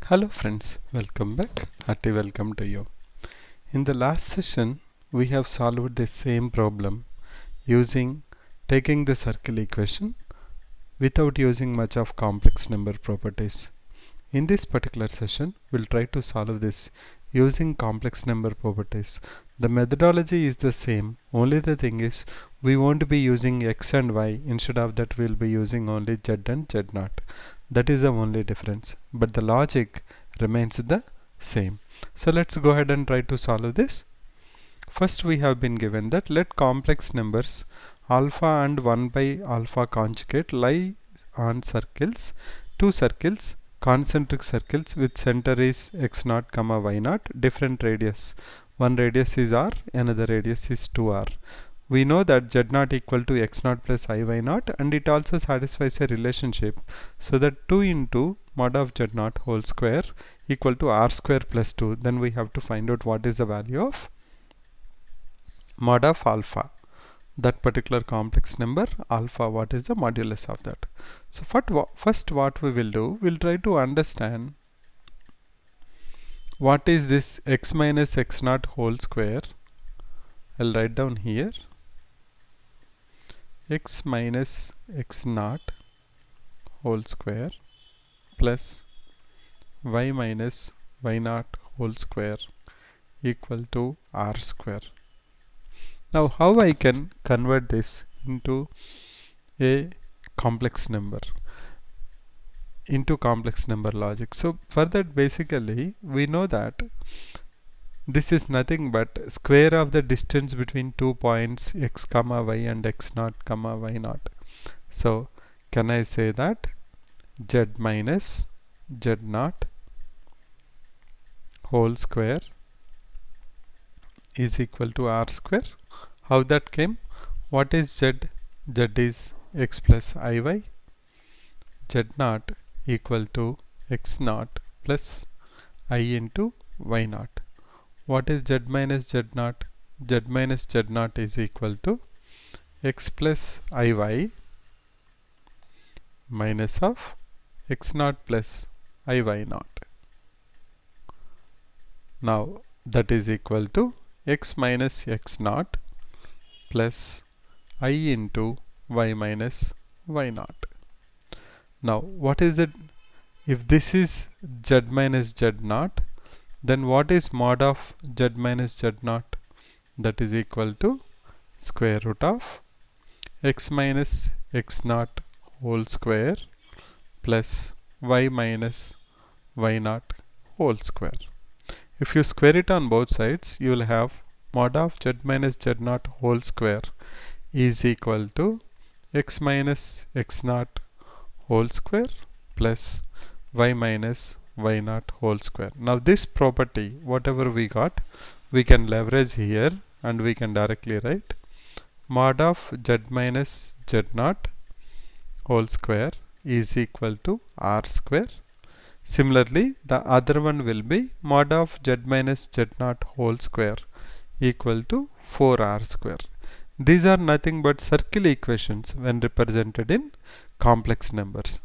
Hello friends, welcome back. Hearty welcome to you. In the last session, we have solved the same problem using taking the circle equation without using much of complex number properties. In this particular session, we'll try to solve this using complex number properties. The methodology is the same, only the thing is we won't be using x and y. Instead of that, we'll be using only z and z naught. That is the only difference, but the logic remains the same. So let's go ahead and try to solve this. First, we have been given that let complex numbers alpha and 1 by alpha conjugate lie on circles, two circles, concentric circles with center is x0, y0, different radius. One radius is r, another radius is 2r. We know that z0 equal to x0 plus iy0, and it also satisfies a relationship, so that 2 into mod of z0 whole square equal to r square plus 2. Then we have to find out what is the value of mod of alpha, that particular complex number alpha, what is the modulus of that. So first what we will do, we'll try to understand what is this x minus x0 whole square. I'll write down here x minus x0 whole square plus y minus y0 whole square equal to r square. Now how I can convert this into a complex number, into complex number logic? So for that, basically we know that this is nothing but square of the distance between 2 points x comma y and x0 comma y0. So can I say that z minus z0 whole square is equal to r square? How that came? What is z? Z is x plus iy. z0 equal to x0 plus I into y0. What is z minus z0? Z minus z0 is equal to x plus iy minus of x0 plus iy0. Now that is equal to x minus x0 plus I into y minus y0. Now what is it? If this is z minus z0, then what is mod of z minus z0? That is equal to square root of x minus x0 whole square plus y minus y0 whole square. If you square it on both sides, you will have mod of z minus z0 whole square is equal to x minus x0 whole square plus y minus y0 whole square. Now this property, whatever we got, we can leverage here and we can directly write mod of z minus z0 whole square is equal to r square. Similarly, the other one will be mod of z minus z0 whole square equal to 4r square. These are nothing but circle equations when represented in complex numbers.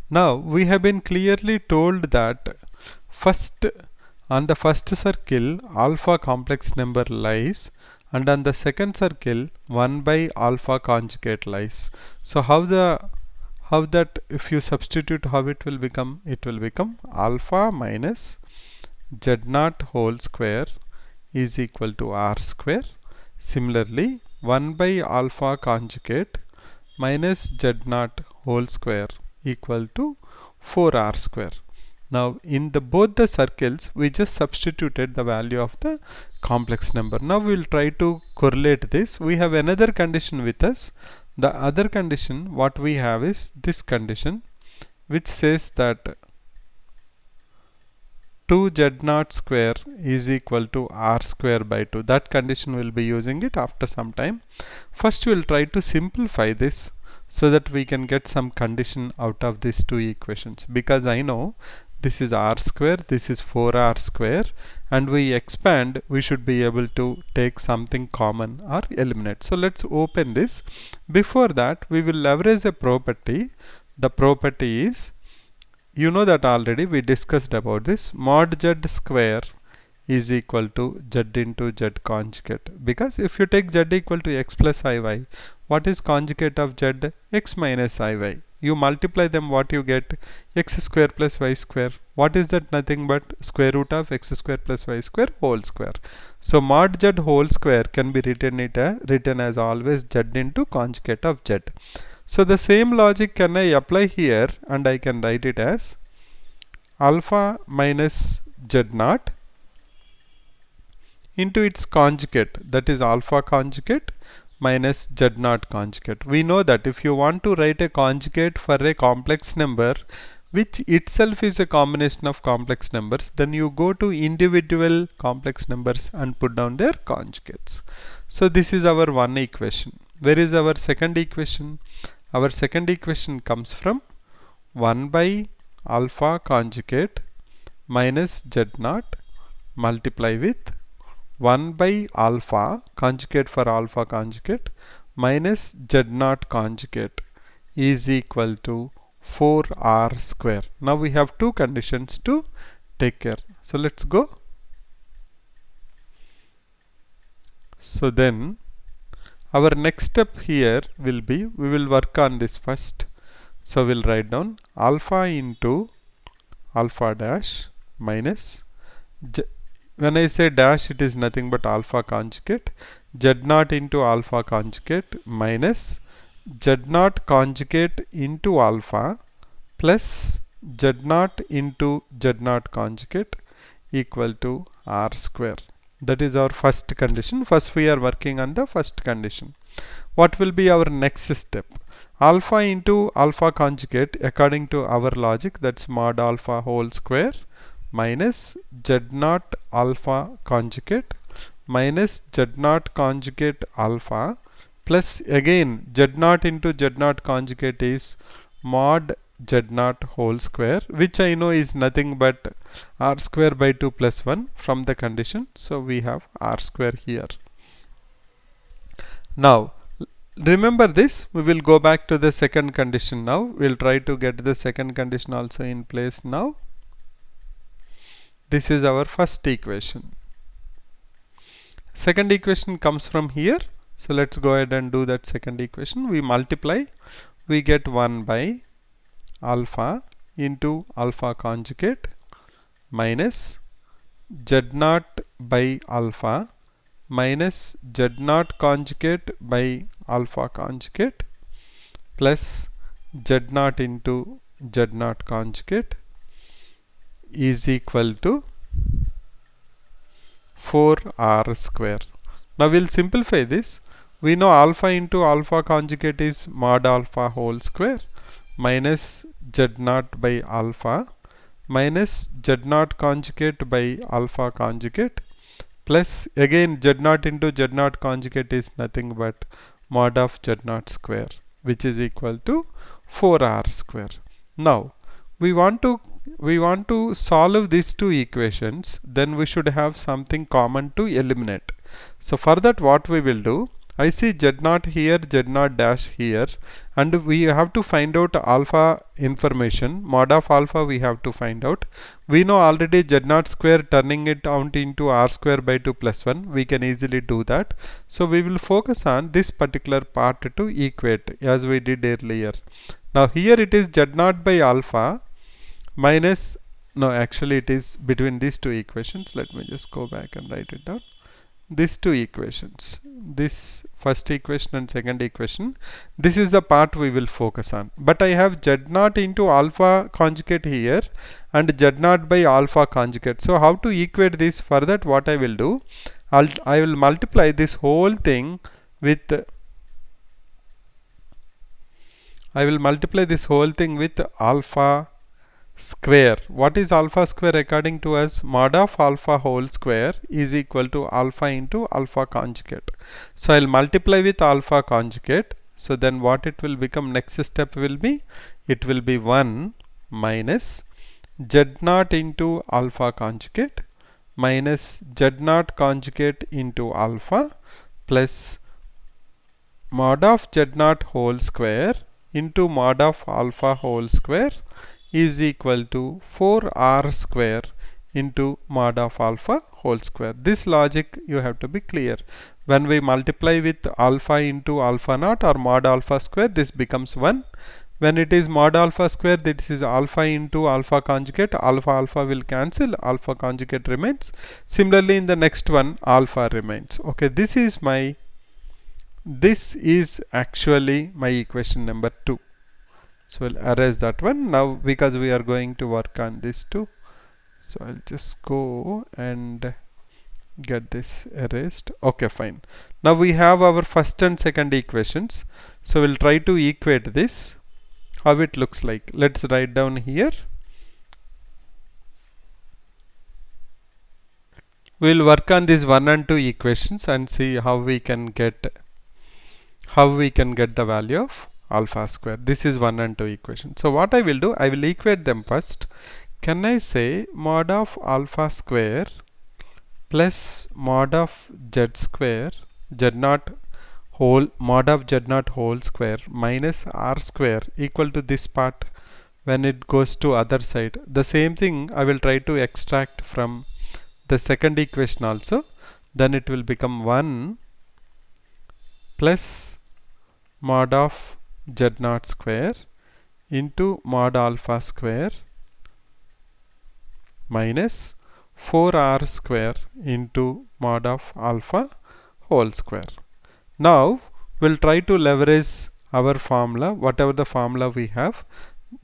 Now we have been clearly told that on the first circle alpha complex number lies, and on the second circle 1 by alpha conjugate lies. So how that if you substitute, how it will become? It will become alpha minus z0 whole square is equal to r square. Similarly, 1 by alpha conjugate minus z0 whole square equal to 4r square. Now in both the circles we just substituted the value of the complex number. Now we will try to correlate this. We have another condition with us. The other condition what we have is this condition, which says that 2z0 square is equal to r square by 2. That condition will be using it after some time. First we will try to simplify this so that we can get some condition out of these two equations, because I know this is r square, this is 4r square, and we expand, we should be able to take something common or eliminate. So let's open this. Before that, we will leverage a property. The property is you know that already we discussed about this. Mod z square is equal to z into z conjugate, because if you take z equal to x plus iy, what is conjugate of z? X minus iy. You multiply them, what you get? X square plus y square. What is that? Nothing but square root of x square plus y square whole square. So mod z whole square can be written as always z into conjugate of z. So the same logic can I apply here, and I can write it as alpha minus z naught into its conjugate, that is alpha conjugate minus z naught conjugate. We know that if you want to write a conjugate for a complex number which itself is a combination of complex numbers, then you go to individual complex numbers and put down their conjugates. So this is our one equation. Where is our second equation? Our second equation comes from 1 by alpha conjugate minus z naught multiply with 1 by alpha conjugate for alpha conjugate minus z naught conjugate is equal to 4r square. Now we have two conditions to take care. So let's go. So then our next step here will be, we will work on this first. So we'll write down alpha into alpha dash minus when I say dash, it is nothing but alpha conjugate, z naught into alpha conjugate minus z naught conjugate into alpha plus z naught into z naught conjugate equal to r square. That is our first condition. First we are working on the first condition. What will be our next step? Alpha into alpha conjugate, according to our logic, that's mod alpha whole square minus z naught alpha conjugate minus z naught conjugate alpha plus again z naught into z naught conjugate is mod z naught whole square, which I know is nothing but r square by 2 plus 1 from the condition. So we have r square here. Now remember this, we will go back to the second condition now. We'll try to get the second condition also in place now. This is our first equation. Second equation comes from here. So let's go ahead and do that second equation. We multiply, we get 1 by alpha into alpha conjugate minus z naught by alpha minus z naught conjugate by alpha conjugate plus z naught into z naught conjugate is equal to 4r square. Now we'll simplify this. We know alpha into alpha conjugate is mod alpha whole square minus z naught by alpha minus z naught conjugate by alpha conjugate plus again z naught into z naught conjugate is nothing but mod of z naught square, which is equal to 4r square. Now we want to solve these two equations, then we should have something common to eliminate. So for that, what we will do, I see z naught here, z naught dash here, and we have to find out alpha information. Mod of alpha we have to find out. We know already z naught square, turning it out into r square by 2 plus 1. We can easily do that. So we will focus on this particular part to equate as we did earlier. Now here it is z naught by alpha minus, no, actually it is between these two equations. Let me just go back and write it down. These two equations, this first equation and second equation, this is the part we will focus on. But I have z naught into alpha conjugate here and z naught by alpha conjugate. So how to equate this? For that, what I will do, I will multiply this whole thing with alpha square. What is alpha square according to us? Mod of alpha whole square is equal to alpha into alpha conjugate. So I'll multiply with alpha conjugate. So then what it will become, next step will be, it will be 1 minus z naught into alpha conjugate minus z naught conjugate into alpha plus mod of z naught whole square into mod of alpha whole square is equal to 4r square into mod of alpha whole square. This logic you have to be clear. When we multiply with alpha into alpha naught or mod alpha square, this becomes 1. When it is mod alpha square, this is alpha into alpha conjugate. Alpha alpha will cancel, alpha conjugate remains. Similarly, in the next one, alpha remains. Okay, this is actually my equation number 2. So we'll erase that one now because we are going to work on this too. So I'll just go and get this erased. Okay, fine. Now we have our first and second equations. So we'll try to equate this. How it looks like. Let's write down here. We'll work on these 1 and 2 equations and see how we can get the value of alpha square. This is 1 and 2 equation. So what I will do, I will equate them first. Can I say mod of alpha square plus mod of z square, z naught whole, mod of z naught whole square minus r square equal to this part when it goes to other side. The same thing I will try to extract from the second equation also. Then it will become 1 plus mod of z naught square into mod alpha square minus 4r square into mod of alpha whole square. Now we'll try to leverage our formula, whatever the formula we have.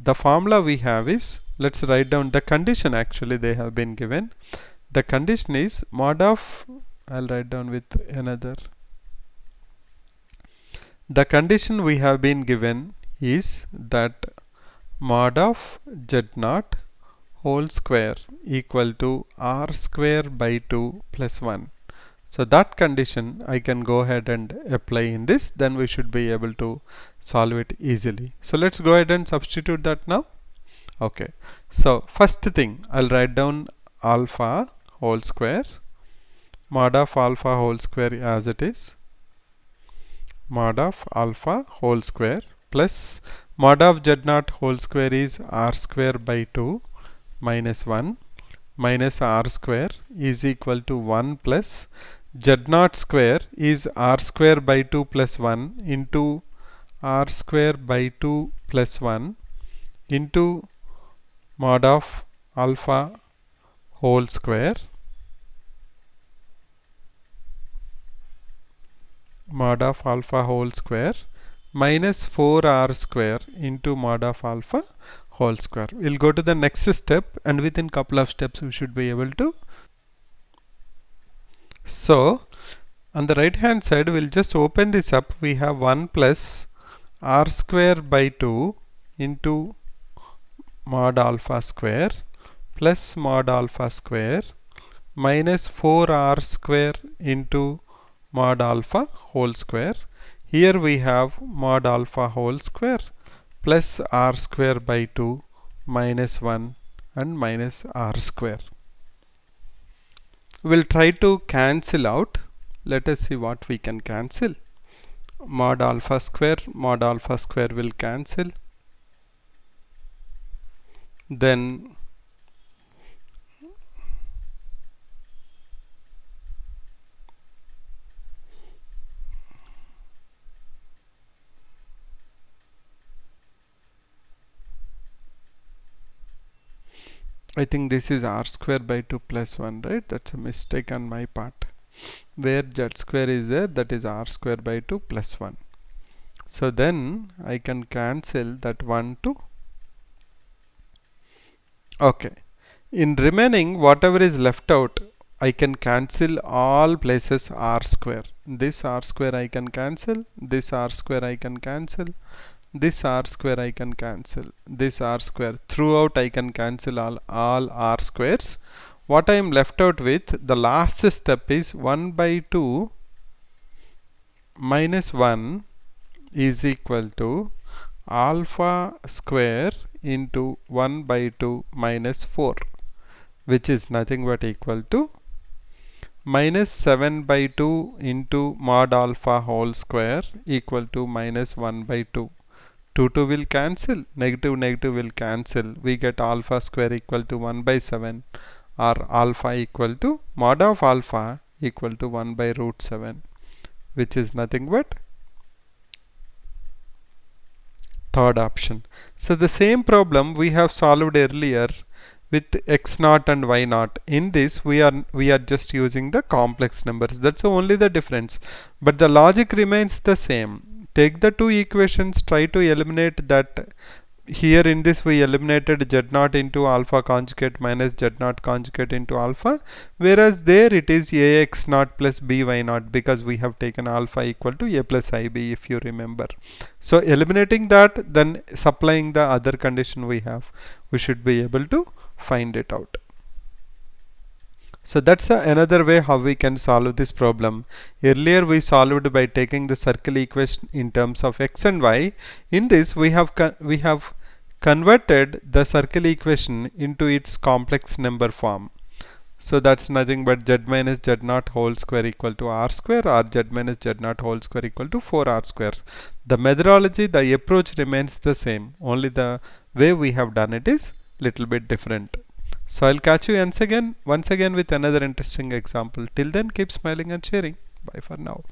The formula we have is, let's write down the condition actually they have been given. The condition is mod of, I'll write down with another. The condition we have been given is that mod of z naught whole square equal to r square by 2 plus 1. So that condition I can go ahead and apply in this, then we should be able to solve it easily. So let's go ahead and substitute that now. Okay, so first thing I'll write down alpha whole square, mod of alpha whole square as it is, mod of alpha whole square plus mod of z naught whole square is r square by 2 minus 1 minus r square is equal to 1 plus z naught square is r square by 2 plus 1 into r square by 2 plus 1 into mod of alpha whole square, mod of alpha whole square minus 4r square into mod of alpha whole square. We'll go to the next step and within couple of steps we should be able to. So on the right hand side we'll just open this up. We have 1 plus r square by 2 into mod alpha square plus mod alpha square minus 4r square into mod alpha whole square. Here we have mod alpha whole square plus r square by 2 minus 1 and minus r square. We'll try to cancel out. Let us see what we can cancel. Mod alpha square will cancel. Then I think this is r square by 2 plus 1, right? That's a mistake on my part. Where z square is there, that is r square by 2 plus 1. So then I can cancel that 1 2. Okay. In remaining, whatever is left out, I can cancel all places r square. This r square I can cancel. This r square I can cancel. This r square I can cancel. This r square. Throughout I can cancel all r squares. What I am left out with, the last step is 1 by 2 minus 1 is equal to alpha square into 1 by 2 minus 4, which is nothing but equal to minus 7 by 2 into mod alpha whole square equal to minus 1 by 2. 2 2 will cancel, negative negative will cancel. We get alpha square equal to 1 by 7, or alpha equal to mod of alpha equal to 1 by root 7, which is nothing but third option. So the same problem we have solved earlier with x naught and y naught. In this we are just using the complex numbers. That's only the difference, but the logic remains the same. Take the two equations, try to eliminate that. Here in this we eliminated z naught into alpha conjugate minus z naught conjugate into alpha, whereas there it is ax naught plus by naught, because we have taken alpha equal to a plus ib, if you remember. So eliminating that, then supplying the other condition we have, we should be able to find it out. So that's another way how we can solve this problem. Earlier we solved by taking the circle equation in terms of x and y. In this we have converted the circle equation into its complex number form. So that's nothing but z minus z naught whole square equal to r square, or z minus z naught whole square equal to 4r square. The methodology, the approach remains the same, only the way we have done it is little bit different. So I'll catch you once again with another interesting example. Till then, keep smiling and sharing. Bye for now.